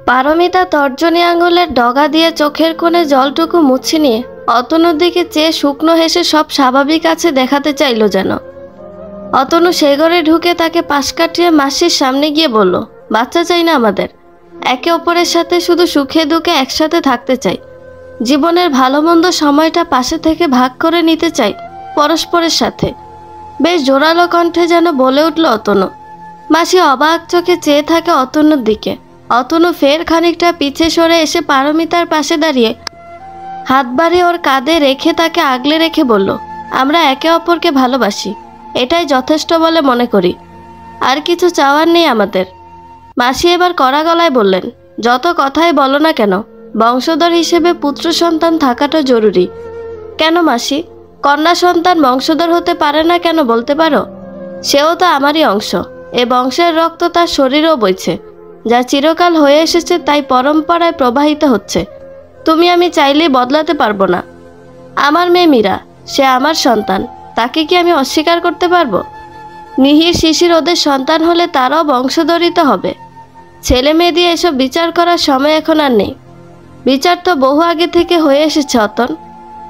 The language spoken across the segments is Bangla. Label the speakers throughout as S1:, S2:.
S1: পারমিতা তর্জনী আঙুলের ডগা দিয়ে চোখের কোণে জলটুকু মুছে নিয়ে অতনুর দিকে চেয়ে শুকনো হেসে সব স্বাভাবিক আছে দেখাতে চাইল যেন। অতনু সে ঘরে ঢুকে তাকে পাশ কাটিয়ে মাসির সামনে গিয়ে বলল, বাচ্চা চাই না আমাদের, একে অপরের সাথে শুধু সুখে দুঃখে একসাথে থাকতে চাই, জীবনের ভালো মন্দ সময়টা পাশে থেকে ভাগ করে নিতে চাই পরস্পরের সাথে। বেশ জোরালো কণ্ঠে যেন বলে উঠল অতনু। মাসি অবাক চোখে চেয়ে থাকে অতনুর দিকে। অতনু ফের খানিকটা পিছে সরে এসে পারমিতার পাশে দাঁড়িয়ে হাত বাড়িয়ে ওর কাঁধে রেখে তাকে আগলে রেখে বলল, আমরা একে অপরকে ভালোবাসি, এটাই যথেষ্ট বলে মনে করি, আর কিছু চাওয়ার নেই আমাদের। মাসি এবার কড়া গলায় বললেন, যত কথাই বলো না কেন, বংশধর হিসেবে পুত্র সন্তান থাকাটা জরুরি। কেন মাসি, কন্যা সন্তান বংশধর হতে পারে না কেন বলতে পারো? সেও তো আমারই অংশ, এ বংশের রক্ত তার শরীরেও বইছে, যা চিরকাল হয়ে এসেছে তাই পরম্পরায় প্রবাহিত হচ্ছে। তুমি আমি চাইলেই বদলাতে পারবো না। আমার মেয়ে মীরা, সে আমার সন্তান, তাকে কি আমি অস্বীকার করতে পারবো? মিহির শিশির ওদের সন্তান হলে তারাও বংশধরিত হবে। ছেলে মেয়ে দিয়ে এসব বিচার করার সময় এখন আর নেই। বিচার তো বহু আগে থেকে হয়ে এসেছে অতন।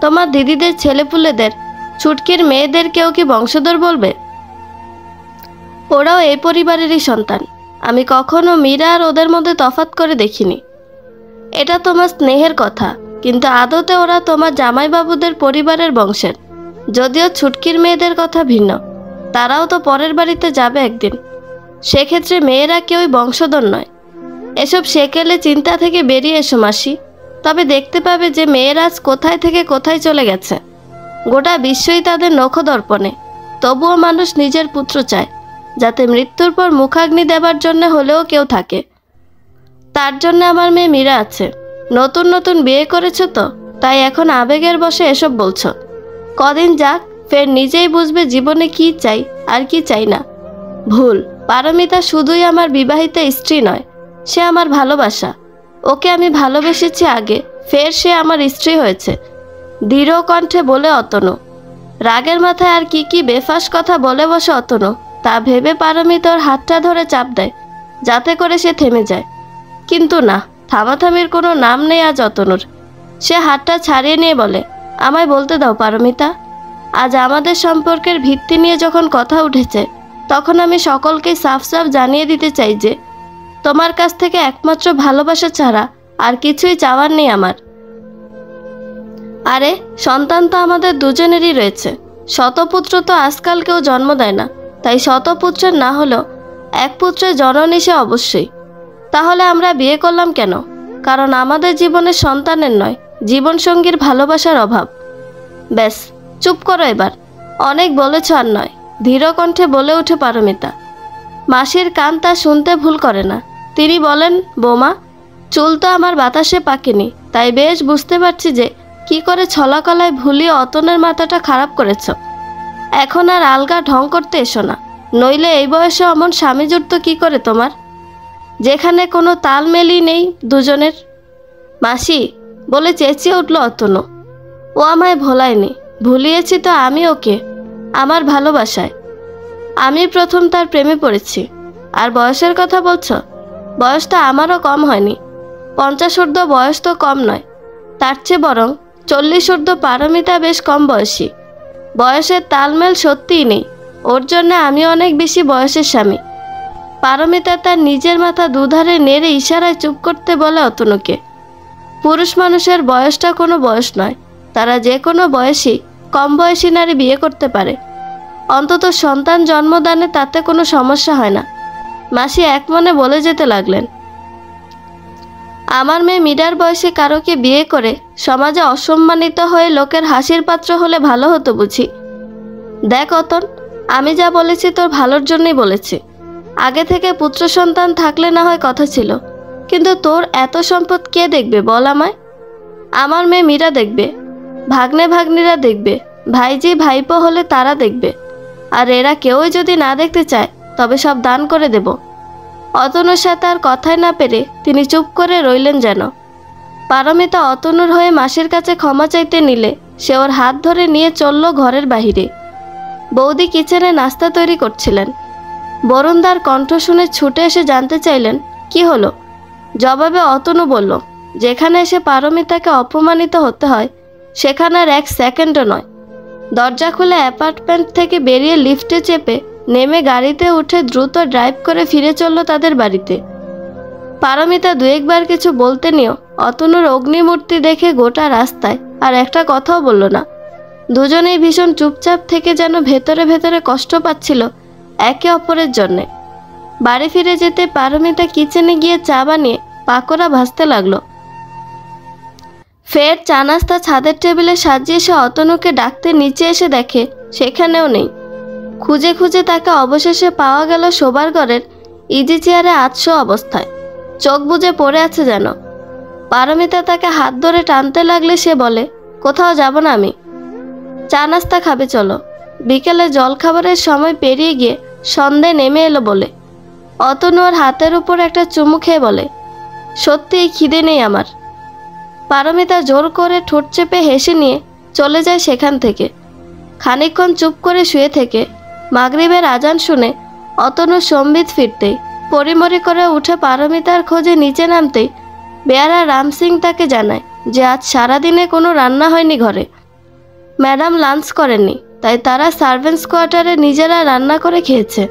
S1: তোমার দিদিদের ছেলেপুলেদের, ছুটকির মেয়েদের কেউ কি বংশধর বলবে? ওরাও এই পরিবারেরই সন্তান। আমি কখনো মীরা আর ওদের মধ্যে তফাৎ করে দেখিনি। এটা তোমার স্নেহের কথা, কিন্তু আদতে ওরা তোমার জামাইবাবুদের পরিবারের বংশের। যদিও ছুটকির মেয়েদের কথা ভিন্ন, তারাও তো পরের বাড়িতে যাবে একদিন। সেক্ষেত্রে মেয়েরা কেউই বংশধর নয়। এসব সেকেলে চিন্তা থেকে বেরিয়ে এসো মাসি, তবে দেখতে পাবে যে মেয়েরা আজ কোথায় থেকে কোথায় চলে গেছে। গোটা বিশ্বই তাদের নখদর্পণে। তবুও মানুষ নিজের পুত্র চায়, যাতে মৃত্যুর পর মুখাগ্নি দেবার জন্য হলেও কেউ থাকে। তার জন্য আমার মেয়ে মীরা আছে। নতুন নতুন বিয়ে করেছ তো, তাই এখন আবেগের বশে এসব বলছো। কদিন যাক, ফের নিজেই বুঝবে জীবনে কি চাই আর কি চাই না। ভুল, পারমিতা শুধুই আমার বিবাহিত স্ত্রী নয়, সে আমার ভালোবাসা। ওকে আমি ভালোবেসেছি আগে, ফের সে আমার স্ত্রী হয়েছে, দৃঢ় কণ্ঠে বলে অতনু। রাগের মাথায় আর কি কি বেফাস কথা বলে বসে অতনু, তা ভেবে পারমিতা ওর হাতটা ধরে চাপ দেয়, যাতে করে সে থেমে যায়। কিন্তু না, থামাথামির কোনো নাম নেই আজ অতনুর। সে হাতটা ছাড়িয়ে নিয়ে বলে, আমায় বলতে দাও পারমিতা। আজ আমাদের সম্পর্কের ভিত্তি নিয়ে যখন কথা উঠেছে, তখন আমি সকলকেই সাফ সাফ জানিয়ে দিতে চাই যে তোমার কাছ থেকে একমাত্র ভালোবাসা ছাড়া আর কিছুই চাওয়ার নেই আমার। আরে সন্তান তো আমাদের দুজনেরই রয়েছে। শতপুত্র তো আজকাল কেউ জন্ম দেয় না, তাই শতপুত্রের না হলেও এক পুত্রের জননী সে অবশ্যই। তাহলে আমরা বিয়ে করলাম কেন? কারণ আমাদের জীবনের সন্তানের নয়, জীবনসঙ্গীর ভালোবাসার অভাব। ব্যাস, চুপ করো এবার, অনেক বলেছ আর নয়, ধীর কণ্ঠে বলে উঠে পারমিতা। মাসির কান তা শুনতে ভুল করে না। তিনি বলেন, বোমা, চুল তো আমার বাতাসে পাকেনি, তাই বেশ বুঝতে পারছি যে কি করে ছলাকলায় ভুলিয়ে অতনের মাথাটা খারাপ করেছ। এখন আর আলগা ঢং করতে এসো না, নইলে এই বয়সে অমন স্বামী জুটত কি করে তোমার, যেখানে কোনো তালমেলই নেই দুজনের। মাসি বলে চেঁচিয়ে উঠল অতনু। ও আমায় ভোলায়নি, ভুলিয়েছি তো আমি ওকে আমার ভালোবাসায়। আমি প্রথম তার প্রেমে পড়েছি। আর বয়সের কথা বলছ, বয়সটা আমারও কম হয়নি। 50 ঊর্ধ্ব বয়স তো কম নয়, তার চেয়ে বরং 40 ঊর্ধ্ব পারমিতা বেশ কম বয়সী। বয়সের তালমেল সত্যিই নেই, ওর জন্য আমি অনেক বেশি বয়সের স্বামী। পারমিতা তার নিজের মাথা দুধারে নেড়ে ইশারায় চুপ করতে বলে অতনুকে। পুরুষ মানুষের বয়সটা কোনো বয়স নয়, তারা যে কোনো বয়সী কম বয়সী নারী বিয়ে করতে পারে। অন্তত সন্তান জন্মদানে তাতে কোনো সমস্যা হয় না। মাসি একমনে বলে যেতে লাগলেন, আমার মেয়ে মীরার বয়সে কারোকে বিয়ে করে সমাজে অসম্মানিত হয়ে লোকের হাসির পাত্র হলে ভালো হতো বুঝি। দেখ অতন, আমি যা বলেছি তোর ভালোর জন্যই বলেছি। আগে থেকে পুত্র সন্তান থাকলে না হয় কথা ছিল, কিন্তু তোর এত সম্পদ কে দেখবে বল আমায়? আমার মেয়ে মীরা দেখবে, ভাগ্নে ভাগ্নিরা দেখবে, ভাইজি ভাইপো হলে তারা দেখবে, আর এরা কেউই যদি না দেখতে চায় তবে সব দান করে দেব। অতনুর সাথে আর কথায় না পেরে তিনি চুপ করে রইলেন যেন। পারমিতা অতনুর হয়ে মাসির কাছে ক্ষমা চাইতে নিলে সে ওর হাত ধরে নিয়ে চলল ঘরের বাহিরে। বৌদি কিচেনে নাস্তা তৈরি করছিলেন। বরুণদার কণ্ঠ শুনে ছুটে এসে জানতে চাইলেন, কি হলো? জবাবে অতনু বলল, যেখানে এসে পারমিতাকে অপমানিত হতে হয় সেখানে আর 1 সেকেন্ডও নয়। দরজা খুলে অ্যাপার্টমেন্ট থেকে বেরিয়ে লিফটে চেপে নেমে গাড়িতে উঠে দ্রুত ড্রাইভ করে ফিরে চলল তাদের বাড়িতে। পারমিতা 2 একবার কিছু বলতে নিয়েও অতনুর অগ্নিমূর্তি দেখে গোটা রাস্তায় আর একটা কথাও বলল না। দুজনেই ভীষণ চুপচাপ থেকে যেন ভেতরে ভেতরে কষ্ট পাচ্ছিল একে অপরের জন্যে। বাড়ি ফিরে যেতে পারমিতা কিচেনে গিয়ে চা বানিয়ে পাকোড়া ভাজতে লাগলো। ফের চা নাস্তা ছাদের টেবিলে সাজিয়ে সে অতনুকে ডাকতে নিচে এসে দেখে সেখানেও নেই। খুঁজে খুঁজে তাকে অবশেষে পাওয়া গেল শোবার ঘরের ইজি চেয়ারে আধশো অবস্থায়, চোখ বুজে পড়ে আছে যেন। পারমিতা তাকে হাত ধরে টানতে লাগলে সে বলে, কোথাও যাব না আমি, চা নাস্তা খাবে চলো। বিকেলে জলখাবারের সময় পেরিয়ে গিয়ে সন্ধে নেমে এলো বলে অতনু ওর হাতের উপর একটা চুমু খেয়ে বলে, সত্যিই খিদে নেই আমার। পারমিতা জোর করে ঠোঁট চেপে হেসে নিয়ে চলে যায় সেখান থেকে। খানিকক্ষণ চুপ করে শুয়ে থেকে মাগরিবের আজান শুনে অতনু সম্বিত ফিরতেই পরিমরি করে উঠে পারমিতার খোঁজে নিচে নামতেই বেয়ারা রাম সিং তাকে জানায় যে আজ সারাদিনে কোনো রান্না হয়নি ঘরে। ম্যাডাম লাঞ্চ করেননি, তাই তারা সার্ভেন্টস কোয়ার্টারে নিজেরা রান্না করে খেয়েছে।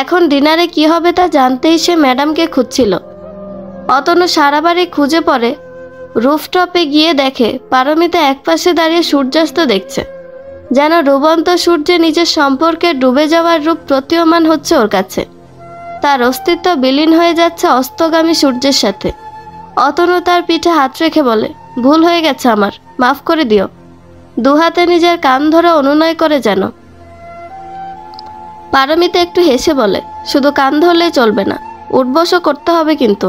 S1: এখন ডিনারে কি হবে তা জানতেই সে ম্যাডামকে খুঁজছিল। অতনু সারা বাড়ি খুঁজে পড়ে রুফটপে গিয়ে দেখে পারমিতা একপাশে দাঁড়িয়ে সূর্যাস্ত দেখছে, যেন ডুবন্ত সূর্যে নিজের সম্পর্কে ডুবে যাওয়ার রূপ প্রতীয়মান হচ্ছে ওর কাছে। তার অস্তিত্ব বিলীন হয়ে যাচ্ছে অস্তগামী সূর্যের সাথে। অতনু তার পিঠে হাত রেখে বলে, ভুল হয়ে গেছে আমার, মাফ করে দিও। দুহাতে নিজের কান ধরে অনুনয় করে যেন। পারমিতা একটু হেসে বলে, শুধু কান ধরলেই চলবে না, উঠবসও করতে হবে। কিন্তু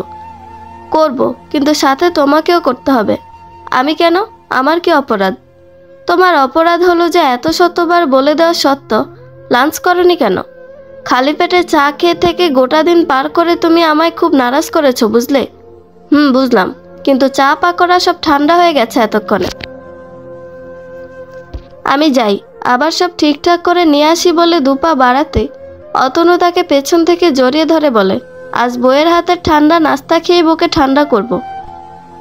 S1: করব, কিন্তু সাথে তোমাকেও করতে হবে। আমি কেন? আমার কি অপরাধ? তোমার অপরাধ হলো যে এত শতবার বলে দেওয়া সত্ত্বেও লাঞ্চ করনি কেন? খালি পেটে চা খেয়ে থেকে গোটা দিন পার করে তুমি আমায় খুব নারাজ করেছো, বুঝলে? বুঝলাম, কিন্তু চা পাকোড়া সব ঠান্ডা হয়ে গেছে এতক্ষণে। আমি যাই, আবার সব ঠিকঠাক করে নিয়ে আসি বলে দুপা বাড়াতে অতনু তাকে পেছন থেকে জড়িয়ে ধরে বলে, আজ বইয়ের হাতের ঠান্ডা নাস্তা খেয়ে বুকে ঠান্ডা করব।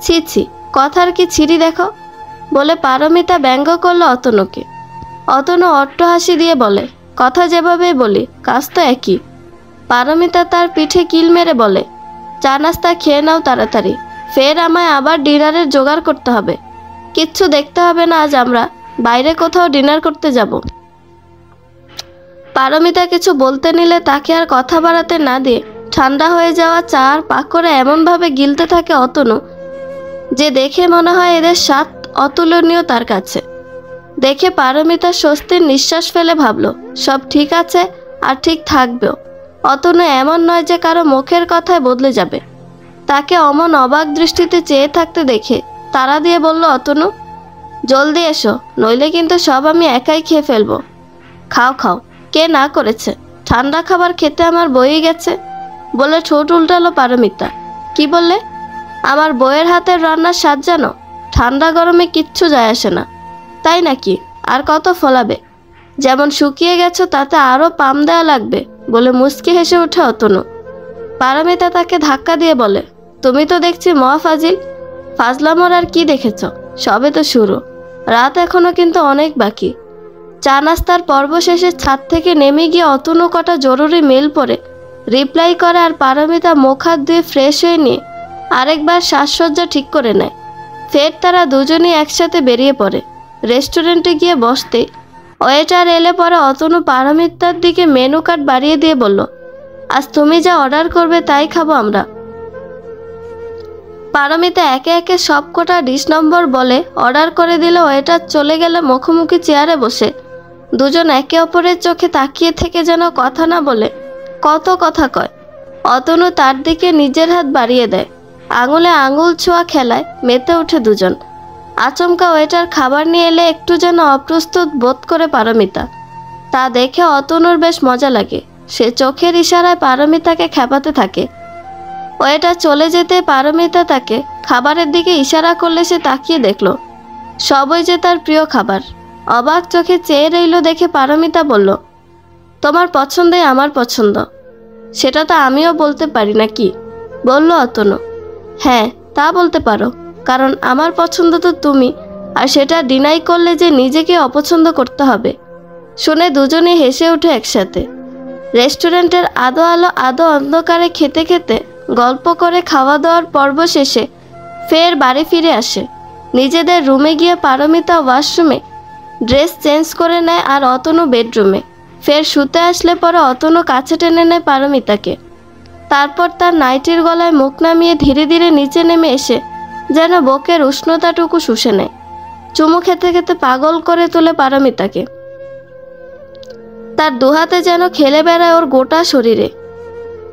S1: ছি ছি, কথার কি ছিরি দেখো, বলে পারমিতা ব্যঙ্গ করলো অতনুকে। অতনু অট্ট হাসি দিয়ে বলে, কথা যেভাবে বলি কাজ তো একই। পারমিতা তার পিঠে কিল মেরে বলে, চা নাস্তা খেয়ে নাও তাড়াতাড়ি, ফের আমায় আবার ডিনারের জোগাড় করতে হবে। কিচ্ছু দেখতে হবে না, আজ আমরা বাইরে কোথাও ডিনার করতে যাব। পারমিতা কিছু বলতে নিলে তাকে আর কথা বাড়াতে না দিয়ে ঠান্ডা হয়ে যাওয়া চা আর পাকোড়া এমনভাবে গিলতে থাকে অতনু যে দেখে মনে হয় এদের স্বাদ অতুলনীয় তার কাছে। দেখে পারমিতা স্বস্তির নিঃশ্বাস ফেলে ভাবল, সব ঠিক আছে আর ঠিক থাকবেও। অতনু এমন নয় যে কারো মুখের কথায় বদলে যাবে। তাকে অমন অবাক দৃষ্টিতে চেয়ে থাকতে দেখে তাড়া দিয়ে বলল, অতনু জলদি এসো, নইলে কিন্তু সব আমি একাই খেয়ে ফেলবো। খাও খাও, কে না করেছে, ঠান্ডা খাবার খেতে আমার বই গেছে, বলে ঠোঁট উল্টালো পারমিতা। কি বললে? আমার বইয়ের হাতের রান্নার স্বাদ জানো? ঠান্ডা গরমে কিচ্ছু যায় আসে না। তাই নাকি? আর কত ফলাবে? যেমন শুকিয়ে গেছো তাতে আরও পাম দেওয়া লাগবে, বলে মুচকি হেসে ওঠে অতনু। পারমিতা তাকে ধাক্কা দিয়ে বলে, তুমি তো দেখছি মহাফাজিল, ফাজলামোর আর কি দেখেছ, সবে তো শুরু, রাত এখনো কিন্তু অনেক বাকি। চা নাস্তার পর্ব শেষে ছাদ থেকে নেমে গিয়ে অতনু কটা জরুরি মেল পড়ে রিপ্লাই করে আর পারমিতা মুখ হাত ধুয়ে ফ্রেশ হয়ে নিয়ে আরেকবার সাজসজ্জা ঠিক করে নেয়। ফের তারা দুজনেই একসাথে বেরিয়ে পড়ে। রেস্টুরেন্টে গিয়ে বসতে ওয়েটার এলে পরে অতনু পারমিতার দিকে মেনু কার্ড বাড়িয়ে দিয়ে বলল, আজ তুমি যা অর্ডার করবে তাই খাবো আমরা। পারমিতা একে একে সব কটা ডিশ নম্বর বলে অর্ডার করে দিলে ওয়েটার চলে গেলে মুখোমুখি চেয়ারে বসে দুজন একে অপরের চোখে তাকিয়ে থেকে যেন কথা না বলে কত কথা কয়। অতনু তার দিকে নিজের হাত বাড়িয়ে দেয়, আঙুলে আঙুল ছোঁয়া খেলায় মেতে ওঠে দুজন। আচমকা ওয়েটার খাবার নিয়ে এলে একটু যেন অপ্রস্তুত বোধ করে পারমিতা। তা দেখে অতনুর বেশ মজা লাগে। সে চোখের ইশারায় পারমিতাকে খেপাতে থাকে। ওয়েটার চলে যেতে পারমিতা তাকে খাবারের দিকে ইশারা করলে সে তাকিয়ে দেখল সবই যে তার প্রিয় খাবার। অবাক চোখে চেয়ে রইল দেখে পারমিতা বলল, তোমার পছন্দই আমার পছন্দ, সেটা তো আমিও বলতে পারি না কি? বলল অতনু। হ্যাঁ, তা বলতে পারো, কারণ আমার পছন্দ তো তুমি, আর সেটা ডিনাই করলে যে নিজেকে অপছন্দ করতে হবে। শুনে দুজনেই হেসে ওঠে একসাথে। রেস্টুরেন্টের আধো অন্ধকারে খেতে খেতে গল্প করে খাওয়া দাওয়ার পর্ব শেষে ফের বাড়ি ফিরে আসে। নিজেদের রুমে গিয়ে পারমিতা ওয়াশরুমে ড্রেস চেঞ্জ করে নেয়, আর অতনু বেডরুমে। ফের শুতে আসলে পরে অতনু কাছে টেনে নেয় পারমিতাকে। তারপর তার নাইটির গলায় মুখ নামিয়ে ধীরে ধীরে নিচে নেমে এসে যেন বুকের উষ্ণতাটুকু শুষে নেয়। চুমু খেতে খেতে পাগল করে তোলে পারমিতাকে। তার দুহাতে যেন খেলে বেড়ায় ওর গোটা শরীরে।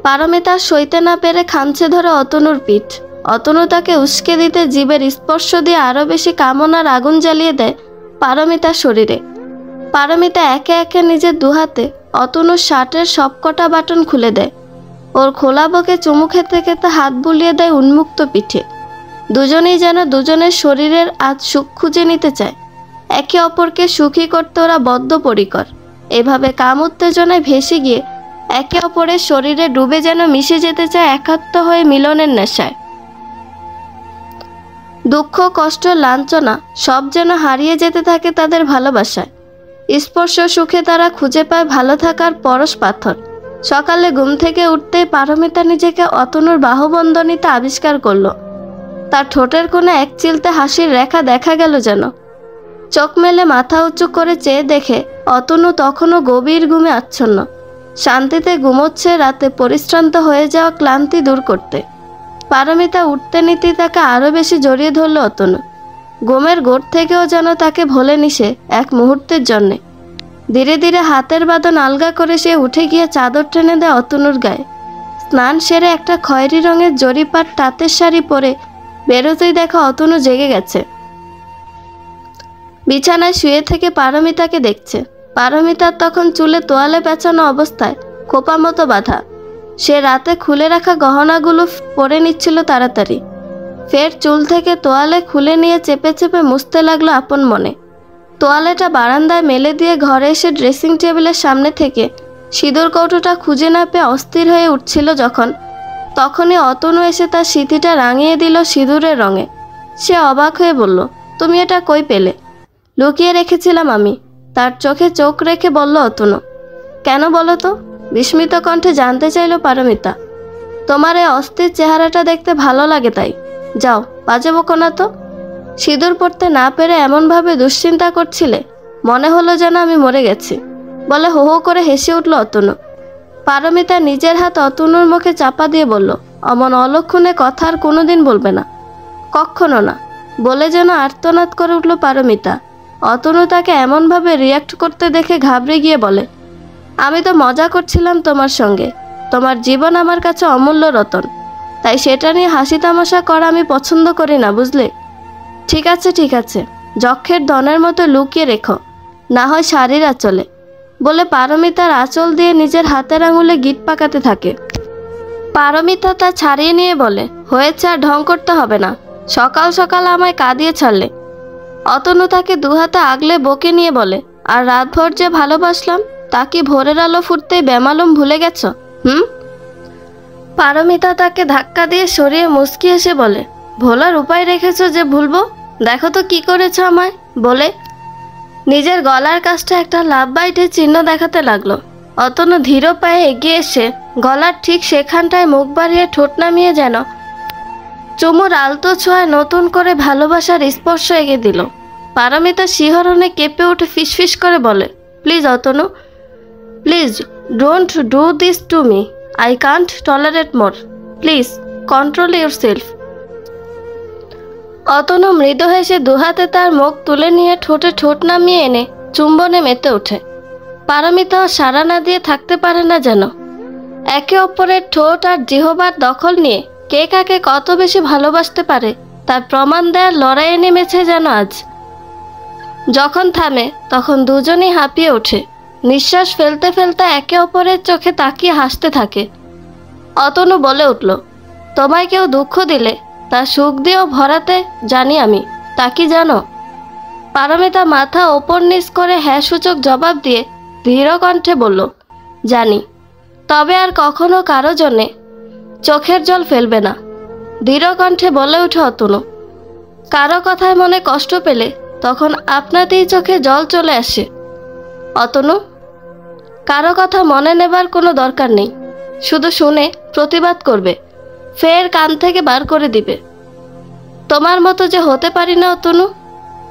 S1: পারমিতা সইতে না পেরে খামচে ধরে অতনুর পিঠ। অতনু তাকে উস্কে দিতে জীবের স্পর্শ দিয়ে আরও বেশি কামনার আগুন জ্বালিয়ে দেয় পারমিতার শরীরে। পারমিতা একে একে নিজের দুহাতে অতনুর শার্টের সবকটা বাটন খুলে দেয়। ওর খোলা বুকে চুমু খেতে খেতে হাত বুলিয়ে দেয় উন্মুক্ত পিঠে। দুজনেই যেন দুজনের শরীরের আজ সুখ খুঁজে নিতে চায়। একে অপরকে সুখী করতে ওরা বদ্ধপরিকর। এভাবে কাম উত্তেজনায় ভেসে গিয়ে একে অপরের শরীরে ডুবে যেন মিশে যেতে চায় একাত্ম হয়ে মিলনের নেশায়। দুঃখ, কষ্ট, লাঞ্ছনা সব যেন হারিয়ে যেতে থাকে তাদের ভালোবাসায়। স্পর্শ সুখে তারা খুঁজে পায় ভালো থাকার পরশ পাথর। সকালে ঘুম থেকে উঠতেই পারমিতা নিজেকে অতনুর বাহুবন্ধনীতে আবিষ্কার করল। তার ঠোঁটের কোণে এক চিলতে হাসির রেখা দেখা গেল যেন। চোখ মেলে মাথা উঁচু করে চেয়ে দেখে অতনু তখনও গভীর ঘুমে আচ্ছন্ন। শান্তিতে ঘুমোচ্ছে, রাতে পরিশ্রান্ত হয়ে যাওয়া ক্লান্তি দূর করতে। পারমিতা উঠতে নিতেই তাকে আরও বেশি জড়িয়ে ধরল অতনু। ঘুমের গোট থেকেও যেন তাকে ভোলেনি সে এক মুহূর্তের জন্যে। ধীরে ধীরে হাতের বাঁধন আলগা করে সে উঠে গিয়ে চাদর টেনে দেয় অতনুর গায়ে। স্নান সেরে একটা খয়েরি রঙের জরিপার তাঁতের শাড়ি পরে বেরোতেই দেখা অতনু জেগে গেছে। বিছানায় শুয়ে থেকে পারমিতাকে দেখছে। পারমিতার তখন চুলে তোয়ালে পেঁচানো অবস্থায় খোপা মতো বাঁধা। সে রাতে খুলে রাখা গহনাগুলো পরে নিচ্ছিল তাড়াতাড়ি। ফের চুল থেকে তোয়ালে খুলে নিয়ে চেপে চেপে মুছতে লাগলো আপন মনে। তোয়ালেটা বারান্দায় মেলে দিয়ে ঘরে এসে ড্রেসিং টেবিলের সামনে থেকে সিঁদুর কৌটোটা খুঁজে না পেয়ে অস্থির হয়ে উঠছিল যখন, তখনই অতনু এসে তার সিঁথিটা রাঙিয়ে দিল সিঁদুরের রঙে। সে অবাক হয়ে বলল, তুমি এটা কই পেলে? লুকিয়ে রেখেছিলাম আমি, তার চোখে চোখ রেখে বলল অতনু। কেন বলো তো? বিস্মিত কণ্ঠে জানতে চাইল পারমিতা। তোমার এই অস্থির চেহারাটা দেখতে ভালো লাগে তাই। যাও, বাজে বকো না তো। সিঁদুর পরতে না পেরে এমনভাবে দুশ্চিন্তা করছিলে, মনে হলো যেন আমি মরে গেছি বলে হো হো করে হেসে উঠল অতনু। পারমিতা নিজের হাত অতনুর মুখে চাপা দিয়ে বলল, অমন অলক্ষণে কথা আর কোনোদিন বলবে না, কখনো না, বলে যেন আর্তনাদ করে উঠল পারমিতা। অতনু তাকে এমনভাবে রিয়াক্ট করতে দেখে ঘাবড়ে গিয়ে বলে, আমি তো মজা করছিলাম তোমার সঙ্গে। তোমার জীবন আমার কাছে অমূল্য রতন, তাই সেটা নিয়ে হাসি তামাশা করা আমি পছন্দ করি না, বুঝলে? ঠিক আছে ঠিক আছে, যক্ষের ধনের মতো লুকিয়ে রেখো, না হয় শাড়ির আঁচলে, বলে পারমিতার আঁচল দিয়ে নিজের হাতের আঙুলে গিট পাকাতে থাকে। পারমিতা তা ছাড়িয়ে নিয়ে বলে, হয়েছে, আর ঢং করতে হবে না, সকাল সকাল আমায় কাঁদিয়ে ছাড়লে। অতনু তাকে দুহাতে আগলে বকে নিয়ে বলে, আর রাতভর যে ভালোবাসলাম তা কি ভোরের আলো ফুটতেই বেমালুম ভুলে গেছ? পারমিতা তাকে ধাক্কা দিয়ে সরিয়ে মুচকি এসে বলে, ভোলার উপায় রেখেছো যে ভুলবো? দেখো তো কি করেছ আমায়, বলে নিজের গলার কাছটা একটা লাভ বাইটের চিহ্ন দেখাতে লাগলো। অতনু ধীর পায়ে এগিয়ে এসে গলার ঠিক সেখানটায় মুখ বাড়িয়ে ঠোঁট নামিয়ে যেন চুমুর আলতো ছোঁয়ায় নতুন করে ভালোবাসার স্পর্শ এগিয়ে দিল। পারমিতা শিহরণে কেঁপে উঠে ফিসফিস করে বলে, please Atanu, please don't do this to me, I can't tolerate more, please control your self. Atanu মৃদু হেসে দুহাতে তার মুখ তুলে নিয়ে ঠোঁটে ঠোঁট নামিয়ে এনে চুম্বনে মেতে ওঠে। পারমিতাও সাড়া না দিয়ে থাকতে পারে না যেন। একে অপরের ঠোঁট আর জিহবার দখল নিয়ে কে কাকে কত বেশি ভালোবাসতে পারে তার প্রমাণ দেওয়ার লড়াইয়ে নেমেছে যেন আজ। যখন থামে তখন দুজনেই হাঁপিয়ে ওঠে, নিঃশ্বাস ফেলতে ফেলতে একে অপরের চোখে তাকিয়ে হাসতে থাকে। অতনু বলে উঠল, তোমায় কেউ দুঃখ দিলে তা সুখ দিয়েও ভরাতে জানি আমি, তা কি জানো? পারমিতা মাথা ওপর নিচ করে হ্যাঁ সূচক জবাব দিয়ে ধীর কণ্ঠে বলল, জানি, তবে আর কখনো কারো জন্যে চোখের জল ফেলবে না, দৃঢ় কণ্ঠে বলে ওঠে অতনু। কারো কথায় মনে কষ্ট পেলে তখন আপনাতেই চোখে জল চলে আসে। অতনু, কারো কথা মনে নেবার কোনো দরকার নেই, শুধু শুনে প্রতিবাদ করবে, ফের কান থেকে বার করে দিবে। তোমার মতো যে হতে পারি না অতনু,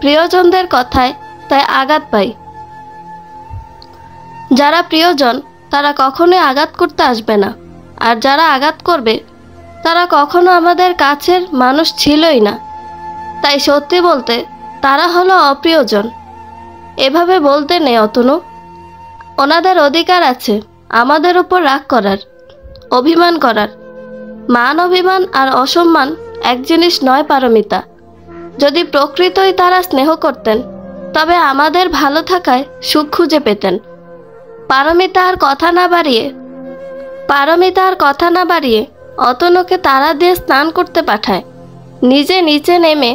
S1: প্রিয়জনদের কথায় তাই আঘাত পাই। যারা প্রিয়জন তারা কখনোই আঘাত করতে আসবে না, আর যারা আঘাত করবে তারা কখনো আমাদের কাছের মানুষ ছিলই না। তাই সত্যি বলতে তারা হলো অপ্রিয়জন। এভাবে বলতে নেই অতনু, ওনাদের অধিকার আছে আমাদের উপর রাগ করার, অভিমান করার। মান অভিমান আর অসম্মান এক জিনিস নয় পারমিতা। যদি প্রকৃতই তারা স্নেহ করতেন তবে আমাদের ভালো থাকায় সুখ খুঁজে পেতেন। পারমিতা আর কথা না বাড়িয়ে অতনুকে তারা দিয়ে স্নান করতে পাঠায়। নিজে নিচে নেমে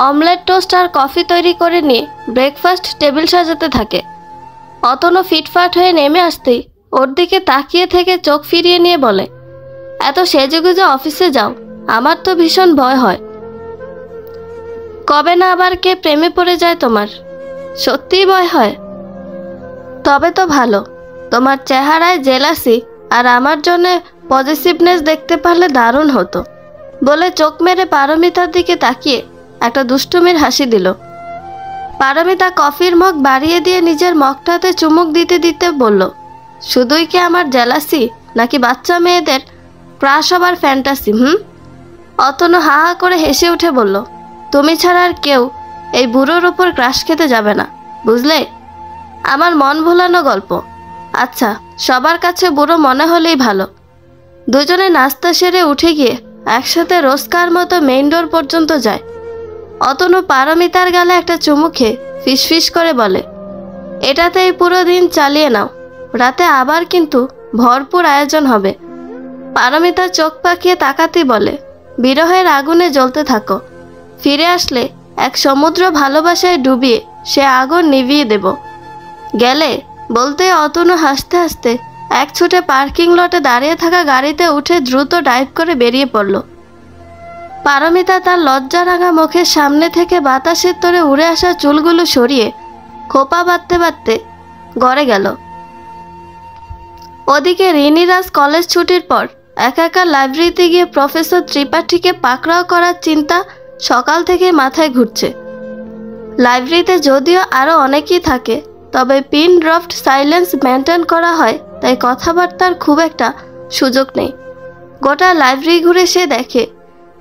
S1: অমলেট টোস্ট আর কফি তৈরি করে নিয়ে ব্রেকফাস্ট টেবিল সাজাতে থাকে। অতনু ফিটফাট হয়ে নেমে আসতেই ওর দিকে তাকিয়ে থেকে চোখ ফিরিয়ে নিয়ে বলে, এত সেজেগুজে অফিসে যাও, আমার তো ভীষণ ভয় হয়। কবে না আবার কে প্রেমে পড়ে যায় তোমার? সত্যিই ভয় হয়? তবে তো ভালো, তোমার চেহারায় জেলাসি আর আমার জন্য পজিটিভনেস দেখতে পারলে দারুণ হতো, বলে চোখ মেরে পারমিতার দিকে তাকিয়ে একটা দুষ্টুমির হাসি দিল। পারমিতা কফির মগ বাড়িয়ে দিয়ে নিজের মগটাতে চুমুক দিতে দিতে বলল, শুধুই কি আমার জেলাসি, নাকি বাচ্চা মেয়েদের ক্রাশ হবার ফ্যান্টাসি? অতনু হা হা করে হেসে উঠে বলল, তুমি ছাড়া আর কেউ এই বুড়োর ওপর ক্রাশ খেতে যাবে না, বুঝলে? আমার মন ভোলানো গল্প। আচ্ছা, সবার কাছে বুড়ো মনে হলেই ভালো। দুজনে নাস্তা সেরে উঠে গিয়ে একসাথে রোজকার মতো মেইন ডোর পর্যন্ত যায়। অতনু পারমিতার গালে একটা চুমু খেয়ে ফিসফিস করে বলে, এটাতেই পুরো দিন চালিয়ে নাও, রাতে আবার কিন্তু ভরপুর আয়োজন হবে। পারমিতা চোখ পাকিয়ে তাকাতেই বলে, বিরহের আগুনে জ্বলতে থাকো, ফিরে আসলে এক সমুদ্র ভালোবাসায় ডুবিয়ে সে আগুন নিভিয়ে দেব। গেলে বলতে অতনু হাসতে হাসতে এক ছুটে পার্কিং লটে দাঁড়িয়ে থাকা গাড়িতে উঠে দ্রুত ড্রাইভ করে বেরিয়ে পড়ল। পারমিতা তার লজ্জারাঙা মুখের সামনে থেকে বাতাসের তোড়ে উড়ে আসা চুলগুলো সরিয়ে খোপা বাঁধতে বাঁধতে ঘরে গেল। ওদিকে রিনিরাজ কলেজ ছুটির পর একা একা লাইব্রেরিতে গিয়ে প্রফেসর ত্রিপাঠীকে পাকড়াও করার চিন্তা সকাল থেকে মাথায় ঘুরছে। লাইব্রেরিতে যদিও আরও অনেকেই থাকে, তবে পিন ড্রপড সাইলেন্স মেনটেন করা হয়, তাই কথাবার্তার খুব একটা সুযোগ নেই। গোটা লাইব্রেরি ঘুরে সে দেখে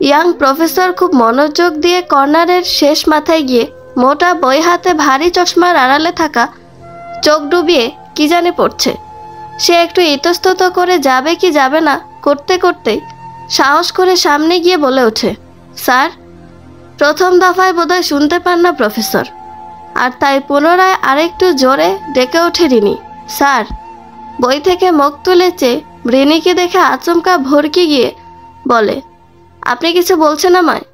S1: ইয়াং প্রফেসর খুব মনোযোগ দিয়ে কর্নারের শেষ মাথায় গিয়ে মোটা বই হাতে ভারী চশমার আড়ালে থাকা চোখ ডুবিয়ে কি জানে পড়ছে। সে একটু ইতস্তত করে যাবে কি যাবে না করতে করতেই সাহস করে সামনে গিয়ে বলে ওঠে, স্যার। প্রথম দফায় বোধহয় শুনতে পান না প্রফেসর, আর তাই পুনরায় আরেকটু জোরে ডেকে ওঠে রিনি, স্যার। বই থেকে মুখ তুলে চেয়ে রিনিকে দেখে আচমকা ভরকে গিয়ে বলে, আপনি কিছু বলছেন আমায়?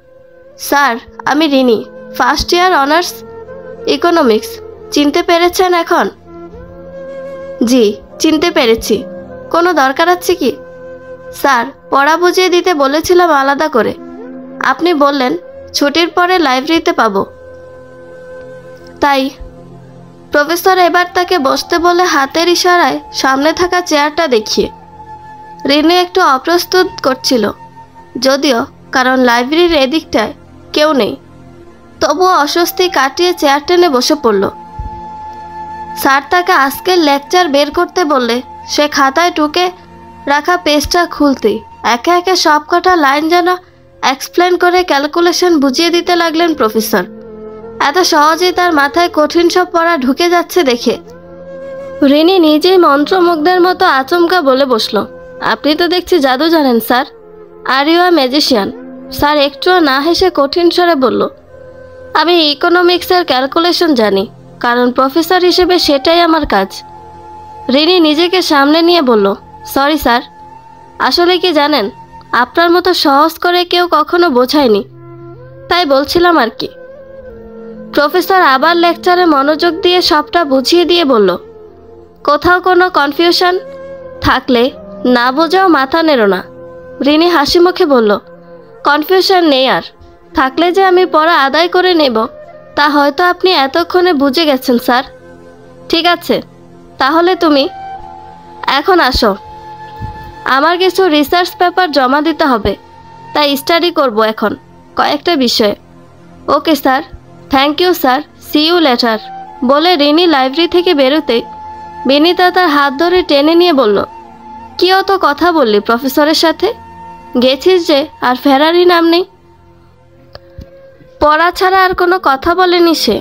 S1: স্যার, আমি Rini, first year honours economics. চিনতে পেরেছেন এখন? জি, চিনতে পেরেছি। কোনো দরকার আছে কি? স্যার, পড়া বুঝিয়ে দিতে বলেছিলাম আলাদা করে, আপনি বললেন ছুটির পরে লাইব্রেরিতে পাবো, তাই। প্রফেসর এবার তাকে বসতে বলে হাতের ইশারায় সামনে থাকা চেয়ারটা দেখিয়ে। রিনি একটু অপ্রস্তুত করছিল যদিও, কারণ লাইব্রেরির এদিকটায় কেউ নেই, তবুও অস্বস্তি কাটিয়ে চেয়ার টেনে বসে পড়ল। স্যার তাকে আজকের লেকচার বের করতে বললে সে খাতায় টুকে রাখা পেজটা খুলতেই একে একে সব কটা লাইন যেন এক্সপ্লেন করে ক্যালকুলেশন বুঝিয়ে দিতে লাগলেন প্রফেসর। এত সহজেই তার মাথায় কঠিন সব পড়া ঢুকে যাচ্ছে দেখে রিনি নিজেই মন্ত্রমুগ্ধের মতো আচমকা বলে বসল, আপনি তো দেখছি জাদু জানেন sir. Are you a magician. Sir একটুও না হেসে কঠিন স্বরে বলল, আমি ইকোনমিক্সের ক্যালকুলেশন জানি, কারণ প্রফেসর হিসেবে সেটাই আমার কাজ। রিনি নিজেকে সামনে নিয়ে বলল, সরি স্যার, আসলে কি জানেন, আপনার মতো সহজ করে কেউ কখনো বোঝায়নি, তাই বলছিলাম আর কি। প্রফেসর আবার লেকচারে মনোযোগ দিয়ে সবটা বুঝিয়ে দিয়ে বলল, কোথাও কোনো কনফিউশন থাকলে না বোঝাও মাথা নেড়ো না, রিনি হাসি মুখে বলল, কনফিউশন নেই আর। থাকলে যে আমি পড়া আদায় করে নেব তা হয়তো আপনি এতক্ষণে বুঝে গেছেন স্যার। ঠিক আছে, তাহলে তুমি এখন আসো। আমার কিছু রিসার্চ পেপার জমা দিতে হবে, তাই স্টাডি করব এখন কয়েকটা বিষয়ে। Okay sir, thank you sir, see you later বলে রিনি লাইব্রেরি থেকে বেরোতেই বিনিতা তার হাত ধরে টেনে নিয়ে বলল, কি অত কথা বললি প্রফেসরের সাথে? গেছিস যে আর ফেরারই নাম নেই। পড়া ছাড়া আর কোনো কথা বলেনি সে।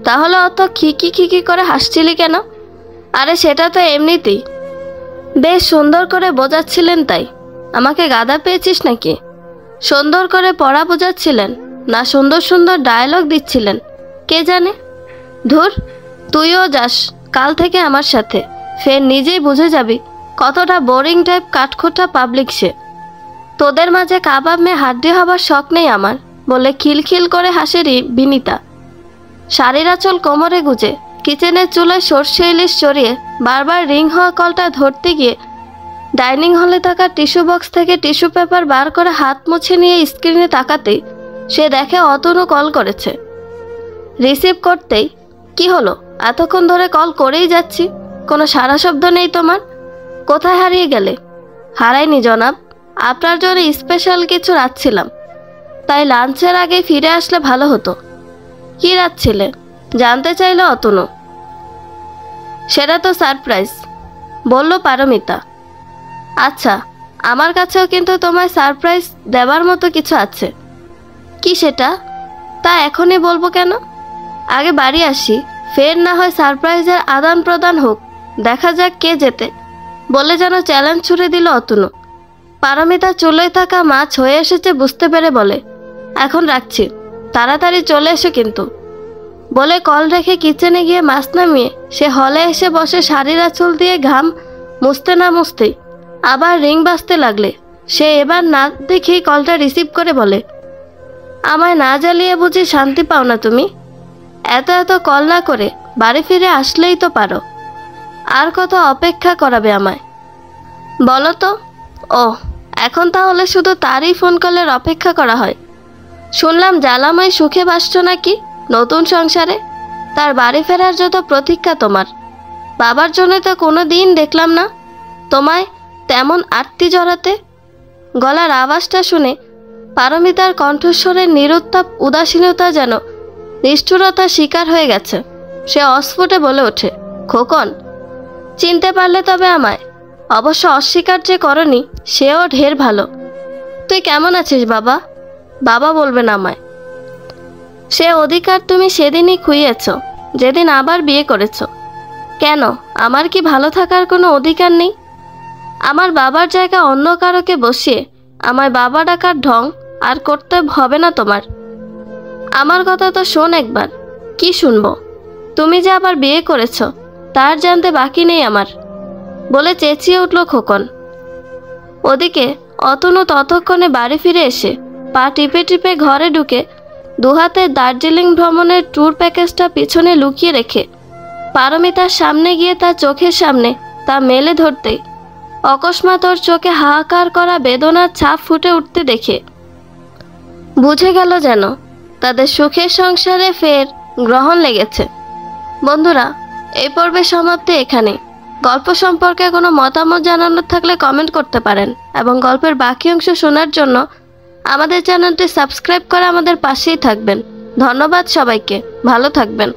S1: তাহলে অত খিকি খিকি করে হাসছিলি কেন? আরে সেটা তো এমনিতেই। বেশ সুন্দর করে বোঝাচ্ছিলেন তাই। আমাকে গাধা পেয়েছিস নাকি? সুন্দর করে পড়া বোঝাচ্ছিলেন না সুন্দর সুন্দর ডায়লগ দিচ্ছিলেন কে জানে। ধুর, তুইও যাস কাল থেকে আমার সাথে, ফের নিজেই বুঝে যাবি কতটা বোরিং টাইপ কাঠখোট্টা পাবলিক সে। তোদের মাঝে কাবাব মেয়ে হাড্ডি হবার শখ নেই আমার বলে খিলখিল করে হাসে বিনিতা। শাড়ির আঁচল কোমরে গুজে কিচেনের চুলায় সর্ষে ইলিশ চড়িয়ে বারবার রিং হওয়া কলটা ধরতে গিয়ে ডাইনিং হলে থাকা টিস্যু বক্স থেকে টিস্যু পেপার বার করে হাত মুছে নিয়ে স্ক্রিনে তাকাতেই সে দেখে অতনু কল করেছে। রিসিভ করতেই, কি হলো, এতক্ষণ ধরে কল করেই যাচ্ছি, কোনো সারা শব্দ নেই তোমার? কোথায় হারিয়ে গেলে? হারাইনি জনাব, আপনার জন্য স্পেশাল কিছু রাখছিলাম, তাই লাঞ্চের আগে ফিরে আসলে ভালো হতো। কি রাখছিলে জানতে চাইল অতনু। সেটা তো সারপ্রাইজ বলল পারমিতা। আচ্ছা, আমার কাছেও কিন্তু তোমায় সারপ্রাইজ দেবার মতো কিছু আছে। কি সেটা? তা এখনই বলবো কেন? আগে বাড়ি আসি, ফের না হয় সারপ্রাইজের আদান প্রদান হোক, দেখা যাক কে জেতে বলে যেন চ্যালেঞ্জ ছুড়ে দিল অতনু। পারমিতা চুলোয় থাকা মাছ হয়ে এসেছে বুঝতে পেরে বলে, এখন রাখছি, তাড়াতাড়ি চলে এসো কিন্তু বলে কল রেখে কিচেনে গিয়ে মাছ নামিয়ে সে হলে এসে বসে শাড়ির আঁচল দিয়ে ঘাম মুছতে না মুছতেই আবার রিং বাজতে লাগলে সে এবার না দেখেই কলটা রিসিভ করে বলে, আমায় না জ্বালিয়ে বুঝি শান্তি পাও না তুমি? এত এত কল না করে বাড়ি ফিরে আসলেই তো পারো। আর কত অপেক্ষা করাবে আমায় বলো তো? ও, এখন তাহলে শুধু তারই ফোন কলের অপেক্ষা করা হয়। শুনলাম জ্বালাময় সুখে বাসছো নাকি নতুন সংসারে? তার বাড়ি ফেরার যত প্রতীক্ষা তোমার। বাবার জন্য তো কোনো দিন দেখলাম না তোমায় তেমন আরতি জড়াতে। গলার আওয়াজটা শুনে পারমিতার কণ্ঠস্বরের নিরুত্তাপ উদাসীনতা যেন নিষ্ঠুরতার শিকার হয়ে গেছে। সে অস্ফুটে বলে ওঠে, খোকন, চিনতে পারলে তবে আমায়। অবশ্য অস্বীকার যে করনি সেও ঢের ভালো। তুই কেমন আছিস বাবা? বাবা বলবেন আমায়। সে অধিকার তুমি সেদিনই খুইয়েছ যেদিন আবার বিয়ে করেছ। কেন, আমার কি ভালো থাকার কোনো অধিকার নেই? আমার বাবার জায়গা অন্য কারোকে বসিয়ে আমায় বাবা ডাকার ঢং আর করতে হবে না তোমার। আমার কথা তো শোন একবার। কি শুনবো? তুমি যে আবার বিয়ে করেছ তার জানতে বাকি নেই আমার বলে চেঁচিয়ে উঠল খোকন। ওদিকে অতনু ততক্ষণে বাড়ি ফিরে এসে পা টিপে টিপে ঘরে ঢুকে দুহাতে দার্জিলিং ভ্রমণের ট্যুর প্যাকেজটা পিছনে লুকিয়ে রেখে পারমিতার সামনে গিয়ে তার চোখের সামনে তা মেলে ধরতেই অকস্মাৎ ওর চোখে হাহাকার করা বেদনার ছাপ ফুটে উঠতে দেখে বুঝে গেল যেন তাদের সুখের সংসারে ফের গ্রহণ লেগেছে। বন্ধুরা, এই পর্বের সমাপ্তি এখানে। গল্প সম্পর্কে কোনো মতামত জানানোর থাকলে কমেন্ট করতে পারেন এবং গল্পের বাকি অংশ শোনার জন্য আমাদের চ্যানেলটি সাবস্ক্রাইব করে আমাদের পাশেই থাকবেন। ধন্যবাদ সবাইকে, ভালো থাকবেন।